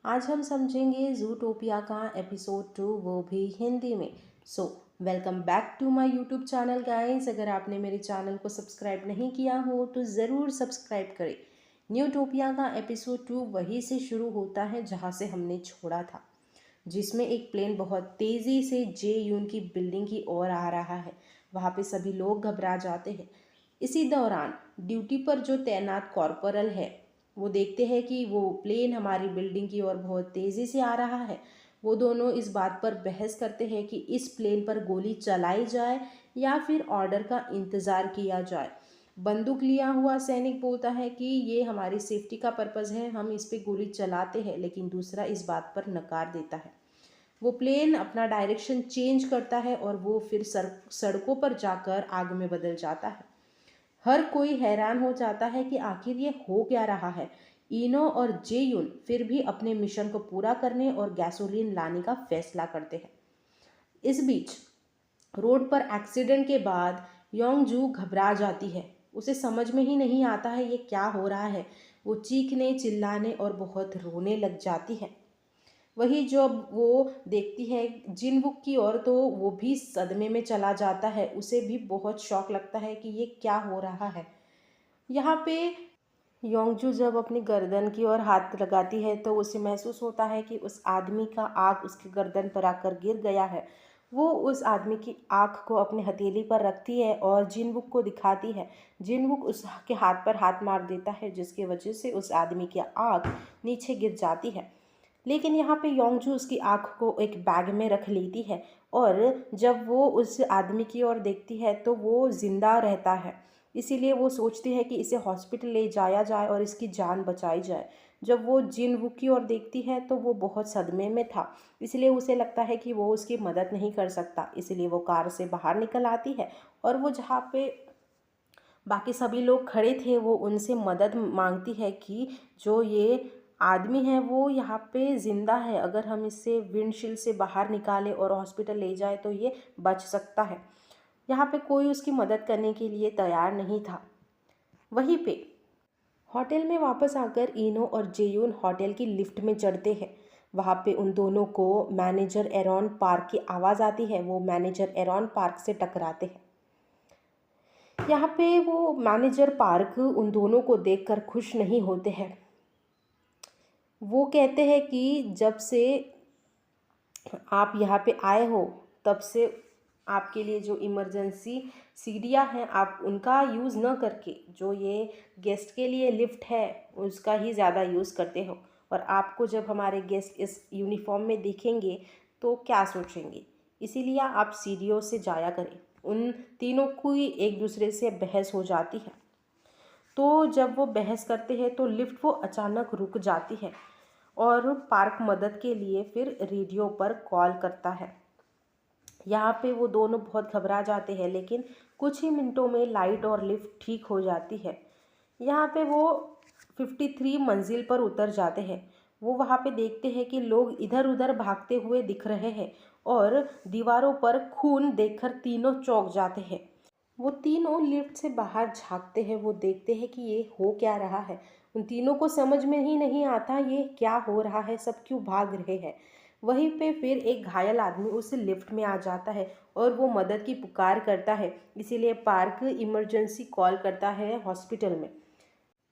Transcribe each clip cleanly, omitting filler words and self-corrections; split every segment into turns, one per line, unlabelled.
आज हम समझेंगे ज़ूटोपिया का एपिसोड 2, वो भी हिंदी में। So welcome back to my YouTube channel guys. अगर आपने मेरे चैनल को सब्सक्राइब नहीं किया हो तो ज़रूर सब्सक्राइब करें। न्यूटोपिया का एपिसोड 2 वहीं से शुरू होता है जहां से हमने छोड़ा था, जिसमें एक प्लेन बहुत तेज़ी से जे यून की बिल्डिंग की ओर आ रहा है। वहाँ पे सभी लोग घबरा जाते हैं। इसी दौरान ड्यूटी पर जो तैनात कॉर्पोरल है, वो देखते हैं कि वो प्लेन हमारी बिल्डिंग की ओर बहुत तेज़ी से आ रहा है। वो दोनों इस बात पर बहस करते हैं कि इस प्लेन पर गोली चलाई जाए या फिर ऑर्डर का इंतज़ार किया जाए। बंदूक लिया हुआ सैनिक बोलता है कि ये हमारी सेफ्टी का पर्पज़ है, हम इस पे गोली चलाते हैं, लेकिन दूसरा इस बात पर नकार देता है। वो प्लेन अपना डायरेक्शन चेंज करता है और वो फिर सड़कों पर जाकर आग में बदल जाता है। हर कोई हैरान हो जाता है कि आखिर ये हो क्या रहा है। इनो और जेयुन फिर भी अपने मिशन को पूरा करने और गैसोलीन लाने का फैसला करते हैं। इस बीच रोड पर एक्सीडेंट के बाद योंगजू घबरा जाती है। उसे समझ में ही नहीं आता है ये क्या हो रहा है। वो चीखने चिल्लाने और बहुत रोने लग जाती है। वही जब वो देखती है जिनवुक की ओर तो वो भी सदमे में चला जाता है। उसे भी बहुत शौक लगता है कि ये क्या हो रहा है। यहाँ पे योंगजू जब अपनी गर्दन की ओर हाथ लगाती है तो उसे महसूस होता है कि उस आदमी का आँख उसकी गर्दन पर आकर गिर गया है। वो उस आदमी की आँख को अपने हथेली पर रखती है और जिनवुक को दिखाती है। जिनवुक उसके हाथ पर हाथ मार देता है, जिसकी वजह से उस आदमी की आँख नीचे गिर जाती है। लेकिन यहाँ पे योंगजू उसकी आँख को एक बैग में रख लेती है और जब वो उस आदमी की ओर देखती है तो वो ज़िंदा रहता है। इसीलिए वो सोचती है कि इसे हॉस्पिटल ले जाया जाए और इसकी जान बचाई जाए। जब वो जिनवू की ओर देखती है तो वो बहुत सदमे में था, इसलिए उसे लगता है कि वो उसकी मदद नहीं कर सकता। इसलिए वो कार से बाहर निकल आती है और वो जहाँ पे बाकी सभी लोग खड़े थे वो उनसे मदद मांगती है कि जो ये आदमी है वो यहाँ पे ज़िंदा है, अगर हम इसे विंडशील्ड से बाहर निकालें और हॉस्पिटल ले जाए तो ये बच सकता है। यहाँ पे कोई उसकी मदद करने के लिए तैयार नहीं था। वहीं पे होटल में वापस आकर इनो और जेयून होटल की लिफ्ट में चढ़ते हैं। वहाँ पे उन दोनों को मैनेजर एरॉन पार्क की आवाज़ आती है। वो मैनेजर एरॉन पार्क से टकराते हैं। यहाँ पे वो मैनेजर पार्क उन दोनों को देखकर खुश नहीं होते हैं। वो कहते हैं कि जब से आप यहाँ पे आए हो तब से आपके लिए जो इमरजेंसी सीढ़ियाँ हैं आप उनका यूज़ न करके जो ये गेस्ट के लिए लिफ्ट है उसका ही ज़्यादा यूज़ करते हो। और आपको जब हमारे गेस्ट इस यूनिफॉर्म में देखेंगे तो क्या सोचेंगे, इसीलिए आप सीढ़ियों से जाया करें। उन तीनों की एक दूसरे से बहस हो जाती है। तो जब वो बहस करते हैं तो लिफ्ट वो अचानक रुक जाती है और पार्क मदद के लिए फिर रेडियो पर कॉल करता है। यहाँ पे वो दोनों बहुत घबरा जाते हैं, लेकिन कुछ ही मिनटों में लाइट और लिफ्ट ठीक हो जाती है। यहाँ पे वो 53 मंजिल पर उतर जाते हैं। वो वहाँ पे देखते हैं कि लोग इधर उधर भागते हुए दिख रहे हैं और दीवारों पर खून देखकर तीनों चौंक जाते हैं। वो तीनों लिफ्ट से बाहर झांकते हैं। वो देखते हैं कि ये हो क्या रहा है। उन तीनों को समझ में ही नहीं आता ये क्या हो रहा है, सब क्यों भाग रहे हैं। वहीं पे फिर एक घायल आदमी उस लिफ्ट में आ जाता है और वो मदद की पुकार करता है। इसीलिए पार्क इमरजेंसी कॉल करता है हॉस्पिटल में।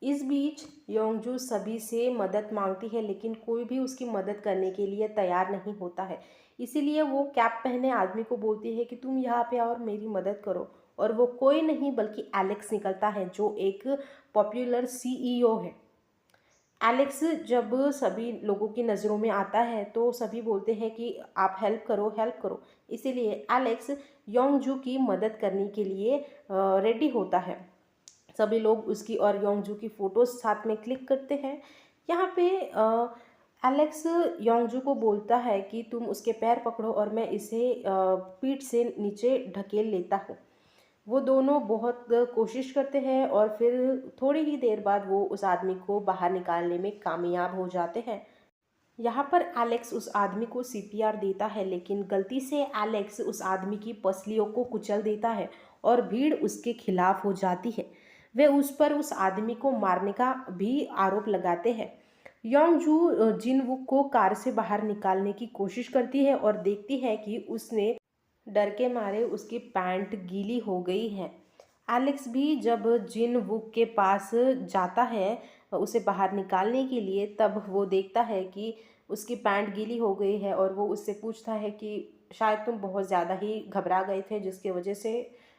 इस बीच योंगजू सभी से मदद मांगती है, लेकिन कोई भी उसकी मदद करने के लिए तैयार नहीं होता है। इसीलिए वो कैप पहने आदमी को बोलती है कि तुम यहाँ पे आओ और मेरी मदद करो। और वो कोई नहीं बल्कि एलेक्स निकलता है, जो एक पॉपुलर सीईओ है। एलेक्स जब सभी लोगों की नज़रों में आता है तो सभी बोलते हैं कि आप हेल्प करो हेल्प करो। इसीलिए एलेक्स योंगजू की मदद करने के लिए रेडी होता है। सभी लोग उसकी और योंगजू की फ़ोटोज़ साथ में क्लिक करते हैं। यहाँ पे एलेक्स योंगजू को बोलता है कि तुम उसके पैर पकड़ो और मैं इसे पीठ से नीचे ढकेल लेता हूँ। वो दोनों बहुत कोशिश करते हैं और फिर थोड़ी ही देर बाद वो उस आदमी को बाहर निकालने में कामयाब हो जाते हैं। यहाँ पर एलेक्स उस आदमी को सीपीआर देता है, लेकिन गलती से एलेक्स उस आदमी की पसलियों को कुचल देता है और भीड़ उसके खिलाफ हो जाती है। वे उस पर उस आदमी को मारने का भी आरोप लगाते हैं। योंगजू जिनवुक को कार से बाहर निकालने की कोशिश करती है और देखती है कि उसने डर के मारे उसकी पैंट गीली हो गई है। एलेक्स भी जब जिनवुक के पास जाता है उसे बाहर निकालने के लिए, तब वो देखता है कि उसकी पैंट गीली हो गई है और वो उससे पूछता है कि शायद तुम बहुत ज़्यादा ही घबरा गए थे जिसकी वजह से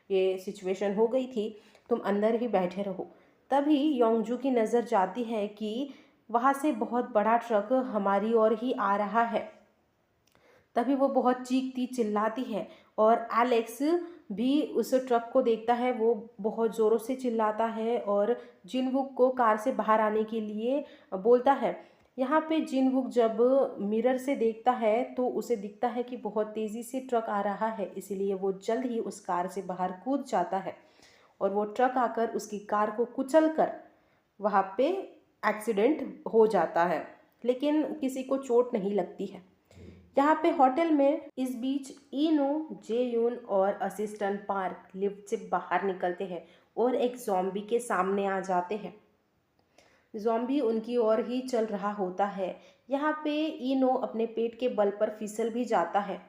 ये सिचुएशन हो गई थी, तुम अंदर ही बैठे रहो। तभी योंगजू की नज़र जाती है कि वहाँ से बहुत बड़ा ट्रक हमारी ओर ही आ रहा है। तभी वो बहुत चीखती चिल्लाती है और एलेक्स भी उस ट्रक को देखता है। वो बहुत ज़ोरों से चिल्लाता है और जिनवुक को कार से बाहर आने के लिए बोलता है। यहाँ पे जिनवुक जब मिरर से देखता है तो उसे दिखता है कि बहुत तेज़ी से ट्रक आ रहा है, इसीलिए वो जल्द ही उस कार से बाहर कूद जाता है और वो ट्रक आकर उसकी कार को कुचल कर वहाँ पे एक्सीडेंट हो जाता है, लेकिन किसी को चोट नहीं लगती है। यहाँ पे होटल में इस बीच इनो, जेयून और असिस्टेंट पार्क लिफ्ट से बाहर निकलते हैं और एक ज़ॉम्बी के सामने आ जाते हैं। ज़ॉम्बी उनकी ओर ही चल रहा होता है। यहाँ पे इनो अपने पेट के बल पर फिसल भी जाता है।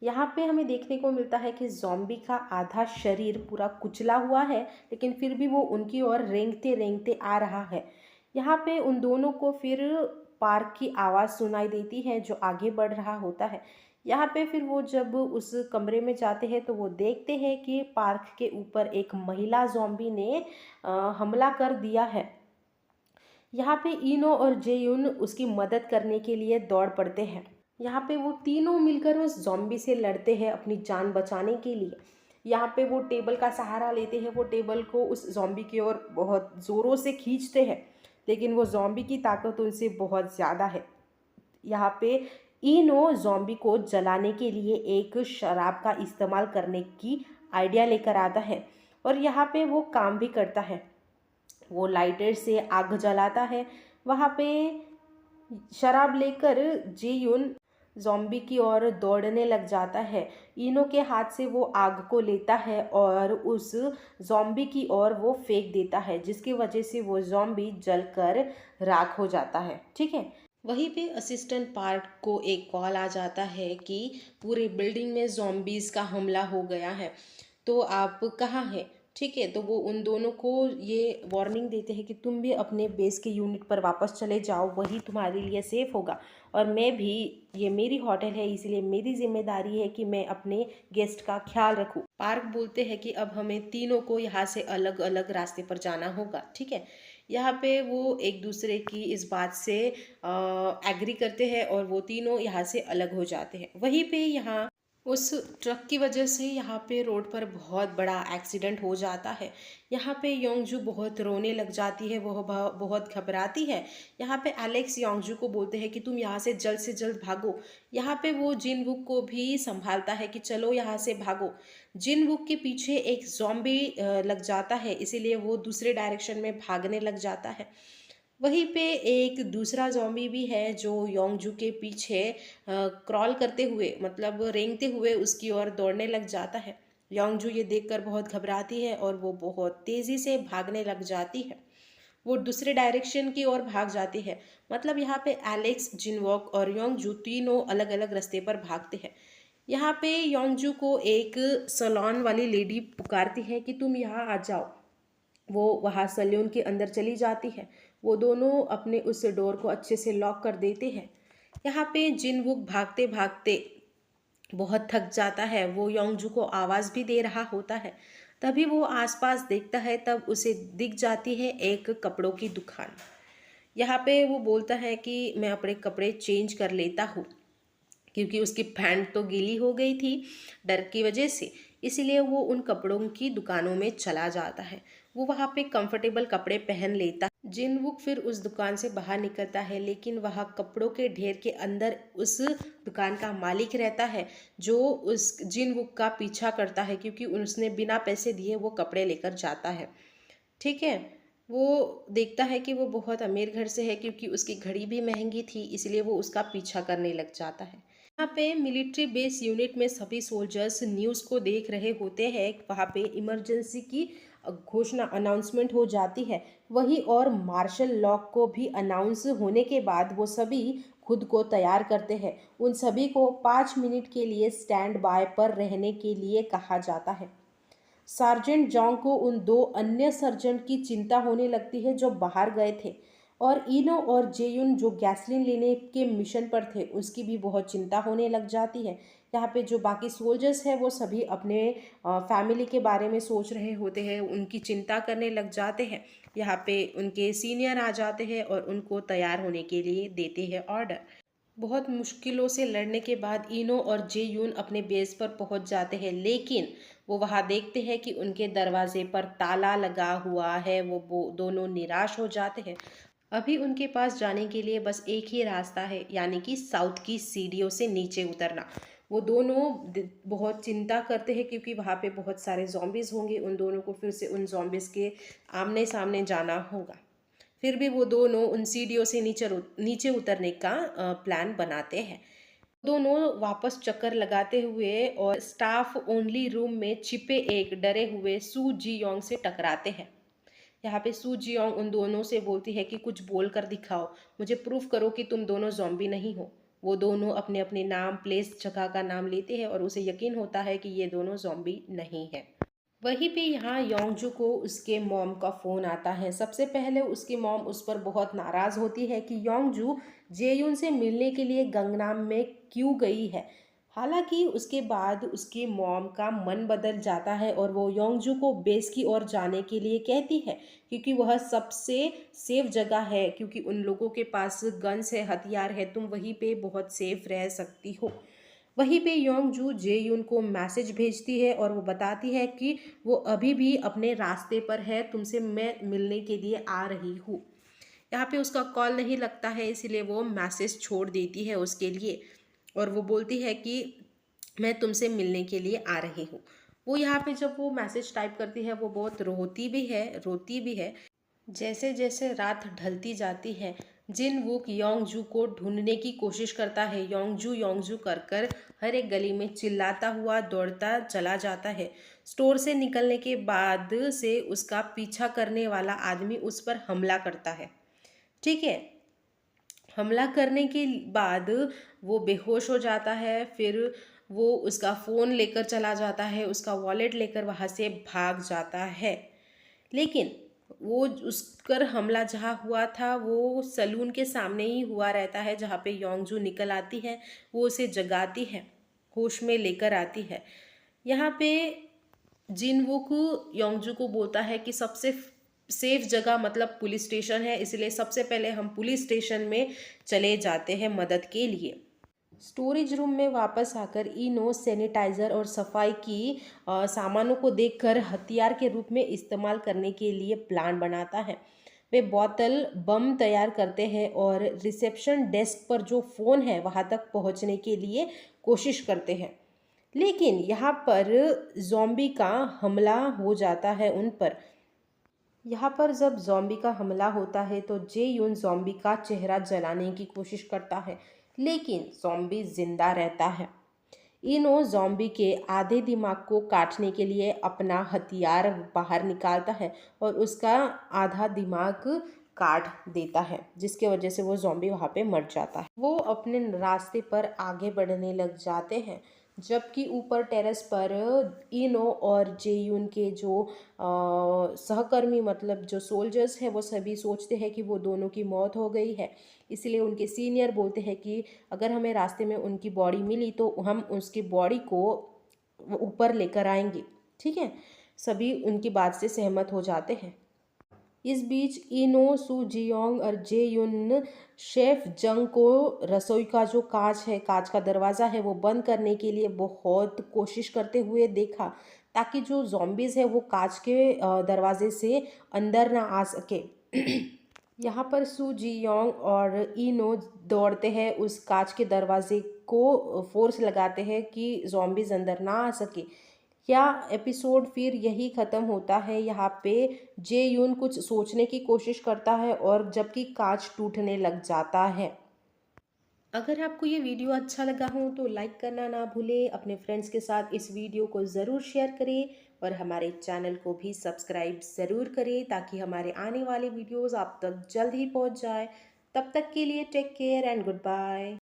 यहाँ पे हमें देखने को मिलता है कि ज़ॉम्बी का आधा शरीर पूरा कुचला हुआ है, लेकिन फिर भी वो उनकी ओर रेंगते रेंगते आ रहा है। यहाँ पे उन दोनों को फिर पार्क की आवाज़ सुनाई देती है जो आगे बढ़ रहा होता है। यहाँ पे फिर वो जब उस कमरे में जाते हैं तो वो देखते हैं कि पार्क के ऊपर एक महिला ज़ॉम्बी ने हमला कर दिया है। यहाँ पे इनो और जेयुन उसकी मदद करने के लिए दौड़ पड़ते हैं। यहाँ पे वो तीनों मिलकर उस ज़ॉम्बी से लड़ते हैं अपनी जान बचाने के लिए। यहाँ पे वो टेबल का सहारा लेते हैं, वो टेबल को उस ज़ॉम्बी की ओर बहुत ज़ोरों से खींचते हैं, लेकिन वो ज़ॉम्बी की ताकत उनसे बहुत ज़्यादा है। यहाँ पे इनो ज़ॉम्बी को जलाने के लिए एक शराब का इस्तेमाल करने की आइडिया लेकर आता है और यहाँ पे वो काम भी करता है। वो लाइटर से आग जलाता है। वहाँ पे शराब लेकर जेयुन ज़ॉम्बी की ओर दौड़ने लग जाता है। इनो के हाथ से वो आग को लेता है और उस ज़ॉम्बी की ओर वो फेंक देता है, जिसकी वजह से वो ज़ॉम्बी जलकर राख हो जाता है। ठीक है, वहीं पे असिस्टेंट पार्क को एक कॉल आ जाता है कि पूरे बिल्डिंग में ज़ॉम्बीज़ का हमला हो गया है, तो आप कहाँ हैं। ठीक है, तो वो उन दोनों को ये वार्निंग देते हैं कि तुम भी अपने बेस के यूनिट पर वापस चले जाओ, वही तुम्हारे लिए सेफ़ होगा, और मैं भी, ये मेरी होटल है इसलिए मेरी जिम्मेदारी है कि मैं अपने गेस्ट का ख्याल रखूं। पार्क बोलते हैं कि अब हमें तीनों को यहाँ से अलग अलग रास्ते पर जाना होगा। ठीक है, यहाँ पे वो एक दूसरे की इस बात से एग्री करते हैं और वो तीनों यहाँ से अलग हो जाते हैं। वहीं पे यहाँ उस ट्रक की वजह से यहाँ पे रोड पर बहुत बड़ा एक्सीडेंट हो जाता है। यहाँ पे योंगजू बहुत रोने लग जाती है, वह बहुत घबराती है। यहाँ पे एलेक्स योंगजू को बोलते हैं कि तुम यहाँ से जल्द भागो। यहाँ पे वो जिनवुक को भी संभालता है कि चलो यहाँ से भागो। जिनवुक के पीछे एक ज़ॉम्बी लग जाता है, इसीलिए वो दूसरे डायरेक्शन में भागने लग जाता है। वहीं पे एक दूसरा ज़ॉम्बी भी है जो योंगजू के पीछे क्रॉल करते हुए, मतलब रेंगते हुए उसकी ओर दौड़ने लग जाता है। योंगजू ये देखकर बहुत घबराती है और वो बहुत तेज़ी से भागने लग जाती है। वो दूसरे डायरेक्शन की ओर भाग जाती है। मतलब यहाँ पे एलेक्स, जिनवॉक और योंगजू तीनों अलग अलग रास्ते पर भागते हैं। यहाँ पे योंगजू को एक सलोन वाली लेडी पुकारती है कि तुम यहाँ आ जाओ। वो वहाँ सैलून के अंदर चली जाती है। वो दोनों अपने उस डोर को अच्छे से लॉक कर देते हैं। यहाँ पे जिनवुक भागते भागते बहुत थक जाता है। वो योंगजू को आवाज़ भी दे रहा होता है। तभी वो आसपास देखता है, तब उसे दिख जाती है एक कपड़ों की दुकान। यहाँ पे वो बोलता है कि मैं अपने कपड़े चेंज कर लेता हूँ, क्योंकि उसकी पैंट तो गीली हो गई थी डर की वजह से, इसीलिए वो उन कपड़ों की दुकानों में चला जाता है। वो वहाँ पे कंफर्टेबल कपड़े पहन लेता है। जिनवुक फिर उस दुकान से बाहर निकलता है, लेकिन वहाँ कपड़ों के ढेर के अंदर उस दुकान का मालिक रहता है जो उस जिनवुक का पीछा करता है, क्योंकि उसने बिना पैसे दिए वो कपड़े लेकर जाता है। ठीक है, वो देखता है कि वो बहुत अमीर घर से है, क्योंकि उसकी घड़ी भी महंगी थी, इसलिए वो उसका पीछा करने लग जाता है। यहाँ पे मिलिट्री बेस यूनिट में सभी सोल्जर्स न्यूज़ को देख रहे होते हैं। वहाँ पे इमरजेंसी की घोषणा अनाउंसमेंट हो जाती है वही और मार्शल लॉ को भी अनाउंस होने के बाद वो सभी खुद को तैयार करते हैं। उन सभी को 5 मिनट के लिए स्टैंड बाय पर रहने के लिए कहा जाता है। सार्जेंट जॉन्ग को उन दो अन्य सर्जेंट की चिंता होने लगती है जो बाहर गए थे, और इनो और जेयुन जो गैसलीन लेने के मिशन पर थे उसकी भी बहुत चिंता होने लग जाती है। यहाँ पे जो बाकी सोल्जर्स हैं वो सभी अपने फैमिली के बारे में सोच रहे होते हैं, उनकी चिंता करने लग जाते हैं। यहाँ पे उनके सीनियर आ जाते हैं और उनको तैयार होने के लिए देते हैं ऑर्डर। बहुत मुश्किलों से लड़ने के बाद इनो और जे यून अपने बेस पर पहुंच जाते हैं, लेकिन वो वहां देखते हैं कि उनके दरवाजे पर ताला लगा हुआ है। वो दोनों निराश हो जाते हैं। अभी उनके पास जाने के लिए बस एक ही रास्ता है, यानी कि साउथ की सीढ़ियों से नीचे उतरना। वो दोनों बहुत चिंता करते हैं क्योंकि वहाँ पे बहुत सारे जॉम्बिस होंगे, उन दोनों को फिर से उन जॉम्बिस के आमने सामने जाना होगा। फिर भी वो दोनों उन सीढ़ियों से नीचे उतरने का प्लान बनाते हैं। दोनों वापस चक्कर लगाते हुए और स्टाफ ओनली रूम में छिपे एक डरे हुए सू जी योंग से टकराते हैं। यहाँ पे सू जी योंग उन दोनों से बोलती है कि कुछ बोल कर दिखाओ, मुझे प्रूफ करो कि तुम दोनों जॉम्बी नहीं हो। वो दोनों अपने अपने नाम, प्लेस, जगह का नाम लेते हैं और उसे यकीन होता है कि ये दोनों जॉम्बी नहीं है। वहीं पे यहाँ योंगजू को उसके मॉम का फ़ोन आता है। सबसे पहले उसकी मॉम उस पर बहुत नाराज़ होती है कि योंगजू जेयुन से मिलने के लिए गंगनाम में क्यों गई है। हालांकि उसके बाद उसकी मॉम का मन बदल जाता है और वो योंगजू को बेस की ओर जाने के लिए कहती है, क्योंकि वह सबसे सेफ जगह है, क्योंकि उन लोगों के पास गन्स है, हथियार है, तुम वहीं पे बहुत सेफ रह सकती हो। वहीं पे योंगजू जेयुन को मैसेज भेजती है और वो बताती है कि वो अभी भी अपने रास्ते पर है, तुमसे मैं मिलने के लिए आ रही हूँ। यहाँ पे उसका कॉल नहीं लगता है, इसीलिए वो मैसेज छोड़ देती है उसके लिए और वो बोलती है कि मैं तुमसे मिलने के लिए आ रही हूँ। वो यहाँ पे जब वो मैसेज टाइप करती है वो बहुत रोती भी है। जैसे जैसे रात ढलती जाती है, जिन वूक योंगजू को ढूंढने की कोशिश करता है। योंगजू कर कर हर एक गली में चिल्लाता हुआ दौड़ता चला जाता है। स्टोर से निकलने के बाद से उसका पीछा करने वाला आदमी उस पर हमला करता है। ठीक है, हमला करने के बाद वो बेहोश हो जाता है। फिर वो उसका फ़ोन लेकर चला जाता है, उसका वॉलेट लेकर वहाँ से भाग जाता है। लेकिन वो उस पर हमला जहाँ हुआ था वो सलून के सामने ही हुआ रहता है, जहाँ पे योंगजू निकल आती है। वो उसे जगाती है, होश में लेकर आती है। यहाँ पे जिनवुक योंगजू को बोलता है कि सबसे सेफ जगह मतलब पुलिस स्टेशन है, इसलिए सबसे पहले हम पुलिस स्टेशन में चले जाते हैं मदद के लिए। स्टोरेज रूम में वापस आकर इनो सैनिटाइज़र और सफाई की सामानों को देखकर हथियार के रूप में इस्तेमाल करने के लिए प्लान बनाता है। वे बोतल बम तैयार करते हैं और रिसेप्शन डेस्क पर जो फ़ोन है वहाँ तक पहुँचने के लिए कोशिश करते हैं। लेकिन यहाँ पर ज़ॉम्बी का हमला हो जाता है उन पर। यहाँ पर जब ज़ॉम्बी का हमला होता है तो जे यून ज़ॉम्बी का चेहरा जलाने की कोशिश करता है, लेकिन ज़ॉम्बी जिंदा रहता है। इनो ज़ॉम्बी के आधे दिमाग को काटने के लिए अपना हथियार बाहर निकालता है और उसका आधा दिमाग काट देता है, जिसके वजह से वो ज़ॉम्बी वहाँ पे मर जाता है। वो अपने रास्ते पर आगे बढ़ने लग जाते हैं, जबकि ऊपर टेरेस पर इनो और जेयुन के जो सहकर्मी मतलब जो सोल्जर्स हैं वो सभी सोचते हैं कि वो दोनों की मौत हो गई है। इसलिए उनके सीनियर बोलते हैं कि अगर हमें रास्ते में उनकी बॉडी मिली तो हम उसकी बॉडी को ऊपर लेकर आएंगे। ठीक है, सभी उनकी बात से सहमत हो जाते हैं। इस बीच इनो, सू जियोंग और जे युन शेफ जंग को रसोई का जो कांच है, कांच का दरवाज़ा है, वो बंद करने के लिए बहुत कोशिश करते हुए देखा, ताकि जो zombies है वो कांच के दरवाजे से अंदर ना आ सके। यहाँ पर सू जियोंग और इनो दौड़ते हैं, उस कांच के दरवाजे को फोर्स लगाते हैं कि zombies अंदर ना आ सके। या एपिसोड फिर यही ख़त्म होता है। यहाँ पे जे यून कुछ सोचने की कोशिश करता है और जबकि कांच टूटने लग जाता है। अगर आपको ये वीडियो अच्छा लगा हो तो लाइक करना ना भूलें, अपने फ्रेंड्स के साथ इस वीडियो को ज़रूर शेयर करें। और हमारे चैनल को भी सब्सक्राइब ज़रूर करें ताकि हमारे आने वाले वीडियोज़ आप तक जल्द ही पहुंच जाए। तब तक के लिए take care and good bye.